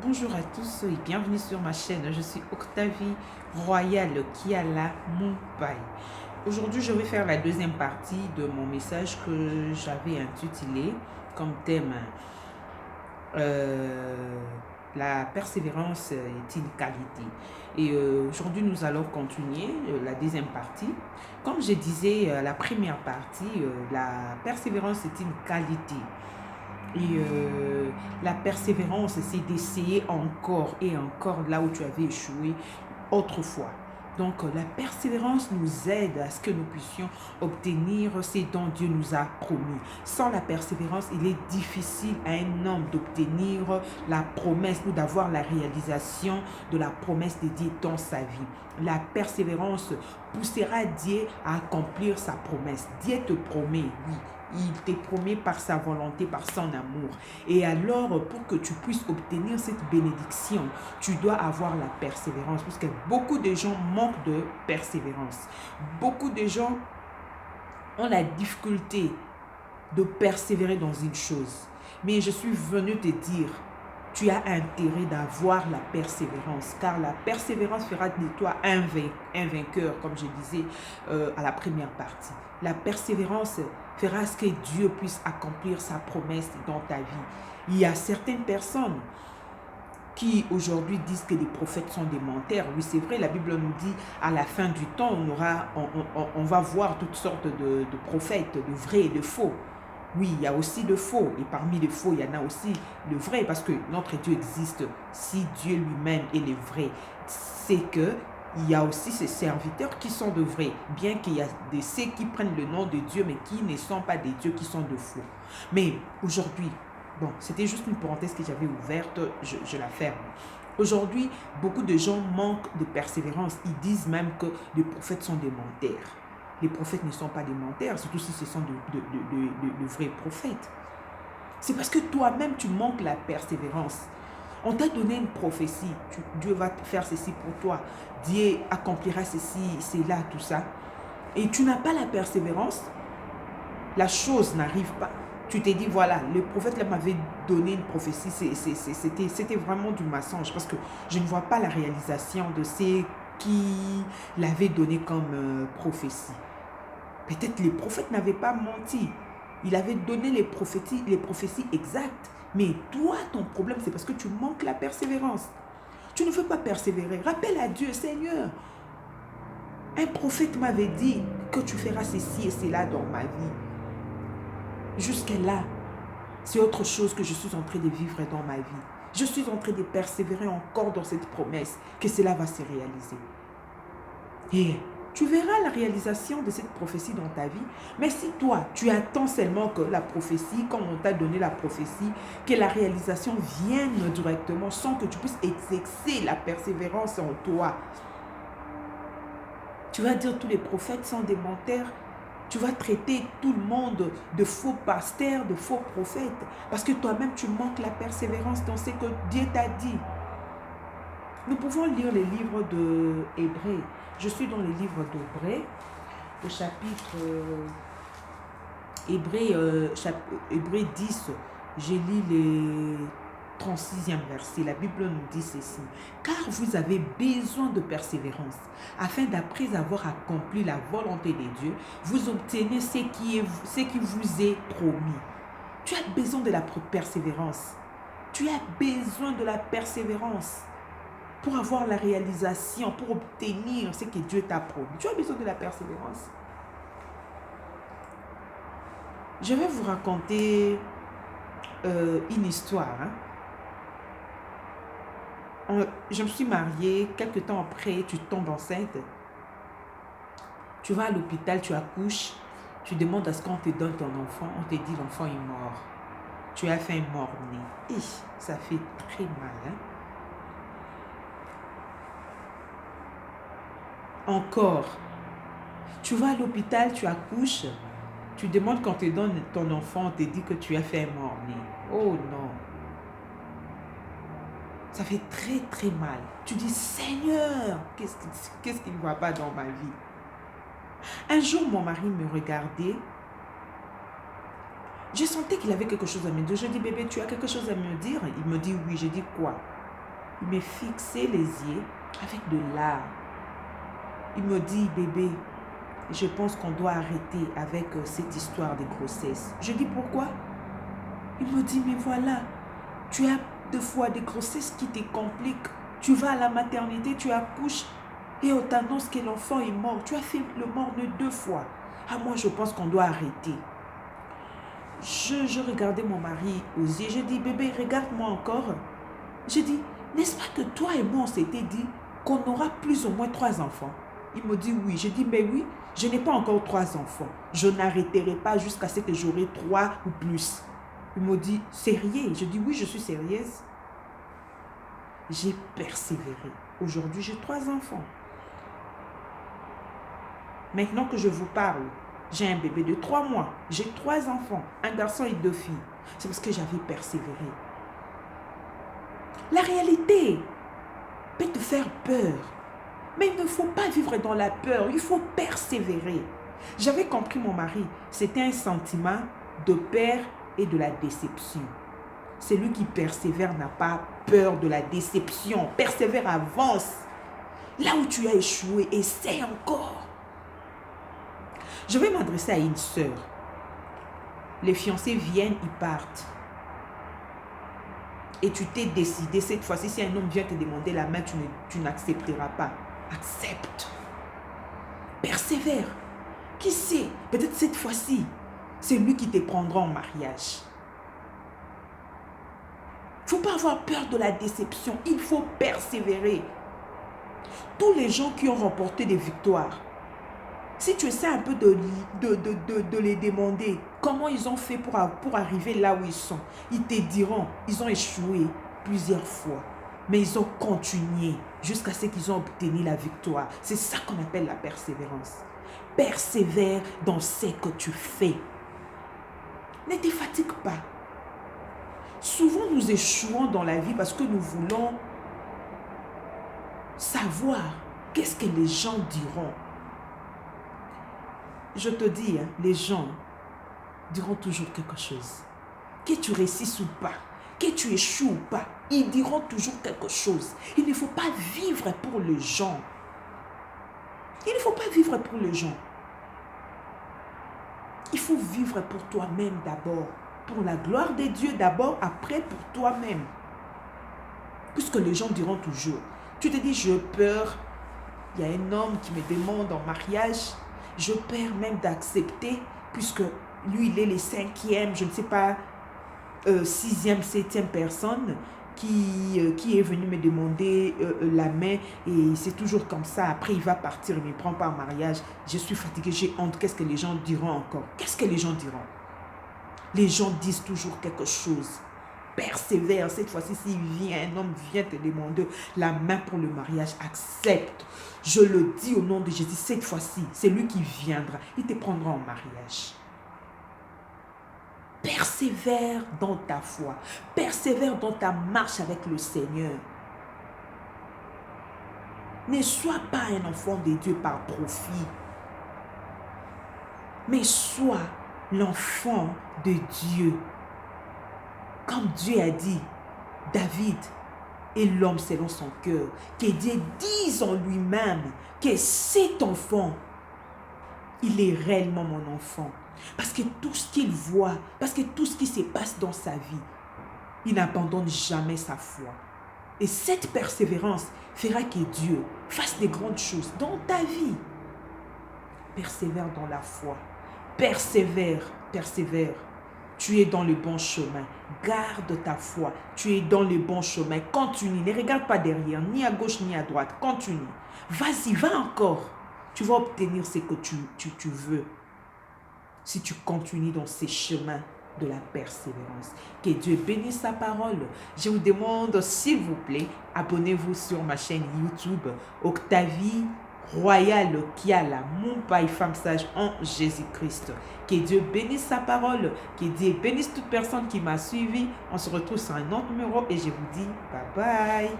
Bonjour à tous et bienvenue sur ma chaîne. Je suis Octavie Royale Kiala Mumbai. Aujourd'hui, je vais faire la deuxième partie de mon message que j'avais intitulé comme thème la persévérance est une qualité. Et aujourd'hui, nous allons continuer la deuxième partie. Comme je disais, la première partie, la persévérance est une qualité. Et la persévérance, c'est d'essayer encore et encore là où tu avais échoué autrefois. Donc, la persévérance nous aide à ce que nous puissions obtenir ce dont Dieu nous a promis. Sans la persévérance, il est difficile à un homme d'obtenir la promesse ou d'avoir la réalisation de la promesse de Dieu dans sa vie. La persévérance poussera Dieu à accomplir sa promesse. Dieu te promet, oui. Il te promet par sa volonté, par son amour. Et alors, pour que tu puisses obtenir cette bénédiction, tu dois avoir la persévérance. Parce que beaucoup de gens manquent de persévérance. Beaucoup de gens ont la difficulté de persévérer dans une chose. Mais je suis venue te dire, tu as intérêt d'avoir la persévérance, car la persévérance fera de toi un vainqueur, comme je disais à la première partie. La persévérance fera ce que Dieu puisse accomplir sa promesse dans ta vie. Il y a certaines personnes qui aujourd'hui disent que les prophètes sont des menteurs. Oui, c'est vrai, la Bible nous dit à la fin du temps, on va voir toutes sortes de prophètes, de vrais et de faux. Oui, il y a aussi de faux. Et parmi les faux, il y en a aussi le vrai. Parce que notre Dieu existe. Si Dieu lui-même est le vrai, c'est que il y a aussi ses serviteurs qui sont de vrais. Bien qu'il y a ceux qui prennent le nom de Dieu, mais qui ne sont pas des dieux, qui sont de faux. Mais aujourd'hui, bon, c'était juste une parenthèse que j'avais ouverte, je la ferme. Aujourd'hui, beaucoup de gens manquent de persévérance. Ils disent même que les prophètes sont des menteurs. Les prophètes ne sont pas des menteurs, surtout si ce sont de vrais prophètes. C'est parce que toi-même, tu manques la persévérance. On t'a donné une prophétie. Dieu va faire ceci pour toi. Dieu accomplira ceci, cela, tout ça. Et tu n'as pas la persévérance. La chose n'arrive pas. Tu t'es dit, voilà, le prophète là m'avait donné une prophétie. C'était vraiment du mensonge parce que je ne vois pas la réalisation de ce qu'il avait donné comme prophétie. Peut-être les prophètes n'avaient pas menti. Il avait donné les prophéties exactes. Mais toi, ton problème, c'est parce que tu manques la persévérance. Tu ne veux pas persévérer. Rappelle à Dieu, Seigneur, un prophète m'avait dit que tu feras ceci et cela dans ma vie. Jusqu'à là, c'est autre chose que je suis en train de vivre dans ma vie. Je suis en train de persévérer encore dans cette promesse que cela va se réaliser. Et tu verras la réalisation de cette prophétie dans ta vie. Mais si toi, tu attends seulement que la prophétie, quand on t'a donné la prophétie, que la réalisation vienne directement sans que tu puisses exercer la persévérance en toi, tu vas dire tous les prophètes sont des menteurs. Tu vas traiter tout le monde de faux pasteurs, de faux prophètes. Parce que toi-même, tu manques la persévérance dans ce que Dieu t'a dit. Nous pouvons lire les livres de Hébreux. Je suis dans les livres d'Hébreux, le chapitre Hébreux 10. J'ai lu le 36e verset. La Bible nous dit ceci. Car vous avez besoin de persévérance, afin d'après avoir accompli la volonté de Dieu, vous obtenez ce qui vous est promis. Tu as besoin de la persévérance. Tu as besoin de la persévérance. Pour avoir la réalisation, pour obtenir ce que Dieu t'a promis. Tu as besoin de la persévérance. Je vais vous raconter une histoire. Je me suis mariée, quelques temps après, tu tombes enceinte. Tu vas à l'hôpital, tu accouches, tu demandes à ce qu'on te donne ton enfant, on te dit l'enfant est mort. Tu as fait un mort-né. Ça fait très mal, Encore, tu vas à l'hôpital, tu accouches, tu demandes qu'on te donne ton enfant, on te dit que tu as fait un mort-né. Oh non. Ça fait très très mal. Tu dis, Seigneur, qu'est-ce qui ne va pas dans ma vie? Un jour, mon mari me regardait. Je sentais qu'il avait quelque chose à me dire. Je dis, bébé, tu as quelque chose à me dire? Il me dit, oui. Je dis, quoi? Il m'a fixé les yeux avec de larmes. Il me dit, bébé, je pense qu'on doit arrêter avec cette histoire de grossesse. Je dis, pourquoi? Il me dit, mais voilà, tu as 2 fois des grossesses qui te compliquent. Tu vas à la maternité, tu accouches et on t'annonce que l'enfant est mort. Tu as fait le mort-né 2 fois. Ah, moi, je pense qu'on doit arrêter. Je regardais mon mari aux yeux. Je dis, bébé, regarde-moi encore. Je dis, n'est-ce pas que toi et moi, on s'était dit qu'on aura plus ou moins 3 enfants? Il me dit oui. Je dis, mais oui, je n'ai pas encore 3 enfants. Je n'arrêterai pas jusqu'à ce que j'aurai 3 ou plus. Il me dit, sérieux? Je dis, oui, je suis sérieuse. J'ai persévéré. Aujourd'hui, j'ai 3 enfants. Maintenant que je vous parle, j'ai un bébé de 3 mois. J'ai 3 enfants, un garçon et 2 filles. C'est parce que j'avais persévéré. La réalité peut te faire peur. Mais il ne faut pas vivre dans la peur. Il faut persévérer. J'avais compris mon mari. C'était un sentiment de peur et de la déception. Celui qui persévère n'a pas peur de la déception. Persévère, avance. Là où tu as échoué, essaie encore. Je vais m'adresser à une sœur. Les fiancés viennent, ils partent. Et tu t'es décidé, cette fois-ci, si un homme vient te demander la main, tu n'accepteras pas. Accepte. Persévère. Qui sait, peut-être cette fois-ci, c'est lui qui te prendra en mariage. Il ne faut pas avoir peur de la déception. Il faut persévérer. Tous les gens qui ont remporté des victoires, si tu essaies un peu de les demander comment ils ont fait pour arriver là où ils sont, ils te diront, ils ont échoué plusieurs fois, mais ils ont continué jusqu'à ce qu'ils ont obtenu la victoire. C'est ça qu'on appelle la persévérance. Persévère dans ce que tu fais. Ne te fatigue pas. Souvent, nous échouons dans la vie parce que nous voulons savoir qu'est-ce que les gens diront. Je te dis, les gens diront toujours quelque chose. Que tu réussisses ou pas, que tu échoues ou pas, ils diront toujours quelque chose. Il ne faut pas vivre pour les gens. Il ne faut pas vivre pour les gens. Il faut vivre pour toi-même d'abord. Pour la gloire de Dieu d'abord, après pour toi-même. Puisque les gens diront toujours. Tu te dis, j'ai peur. Il y a un homme qui me demande en mariage. Je peur même d'accepter, puisque lui, il est le 5e, je ne sais pas, 6e, 7e personne qui est venu me demander la main. Et c'est toujours comme ça. Après, il va partir, il ne me prend pas en mariage. Je suis fatiguée, j'ai honte. Qu'est-ce que les gens diront encore? Qu'est-ce que les gens diront? Les gens disent toujours quelque chose. Persévère. Cette fois-ci, si un homme vient te demander la main pour le mariage, accepte. Je le dis au nom de Jésus, cette fois-ci, c'est lui qui viendra. Il te prendra en mariage. Persévère dans ta foi. Persévère dans ta marche avec le Seigneur. Ne sois pas un enfant de Dieu par profit. Mais sois l'enfant de Dieu. Comme Dieu a dit, David est l'homme selon son cœur. Que Dieu dise en lui-même que cet enfant, il est réellement mon enfant. Parce que tout ce qu'il voit, parce que tout ce qui se passe dans sa vie, il n'abandonne jamais sa foi. Et cette persévérance fera que Dieu fasse des grandes choses dans ta vie. Persévère dans la foi. Persévère, persévère. Tu es dans le bon chemin. Garde ta foi. Tu es dans le bon chemin. Continue. Ne regarde pas derrière, ni à gauche, ni à droite. Continue. Vas-y, va encore. Tu vas obtenir ce que tu veux. Si tu continues dans ces chemins de la persévérance. Que Dieu bénisse sa parole. Je vous demande, s'il vous plaît, abonnez-vous sur ma chaîne YouTube Octavie Royale Kiala, mon Père femme sage en Jésus-Christ. Que Dieu bénisse sa parole. Que Dieu bénisse toute personne qui m'a suivi. On se retrouve sur un autre numéro et je vous dis bye bye.